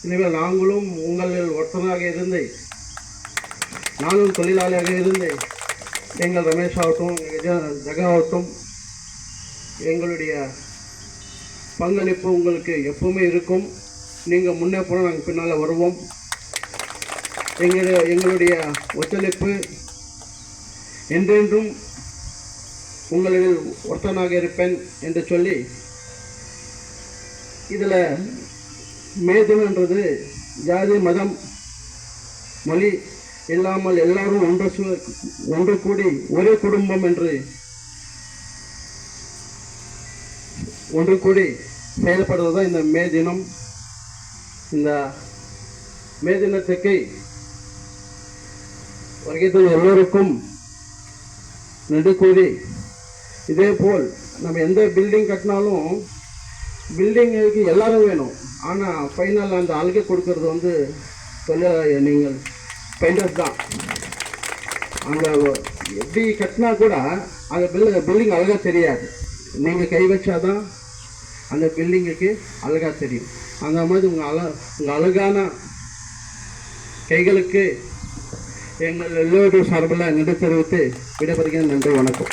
இனிமேல் நாங்களும் உங்களில் ஒருத்தனாக இருந்து, நானும் தொழிலாளியாக இருந்து, எங்கள் ரமேஷ் ஆகட்டும், ஜெகா ஆகட்டும், எங்களுடைய பங்களிப்பு உங்களுக்கு எப்பவுமே இருக்கும். நீங்கள் முன்னே போனால் நாங்கள் பின்னால் வருவோம். எங்களுடைய ஒத்துழைப்பு என்றென்றும் உங்களில் ஒருத்தனாக இருப்பேன் என்று சொல்லி, இதில் மே தினம்ன்றது ஜாதி மதம் மொழி இல்லாமல் எல்லாரும் ஒன்று கூடி ஒரே குடும்பம் என்று ஒன்று கூடி செயல்படுவது தான் இந்த மே தினம். இந்த மே தினத்துக்கு வருகை தந்த எல்லோருக்கும் நன்றி கூறி, இதே போல் நம்ம எந்த பில்டிங் கட்டினாலும் பில்டிங்குக்கு எல்லாரும் வேணும். ஆனால் ஃபைனல் அந்த அழுகை கொடுக்கறது வந்து நீங்கள் பெயிண்டர்ஸ் தான். அந்த எப்படி கட்டினா கூட அந்த பில்டிங் அழகாக தெரியாது. நீங்கள் கை வச்சாதான் அந்த பில்டிங்குக்கு அழகாக தெரியும். அந்த மாதிரி உங்கள் அழகான கைகளுக்கு எங்கள் எல்லோரும் சார்பில் நன்றி தெரிவித்து விடைபெறுகிறேன். நன்றி, வணக்கம்.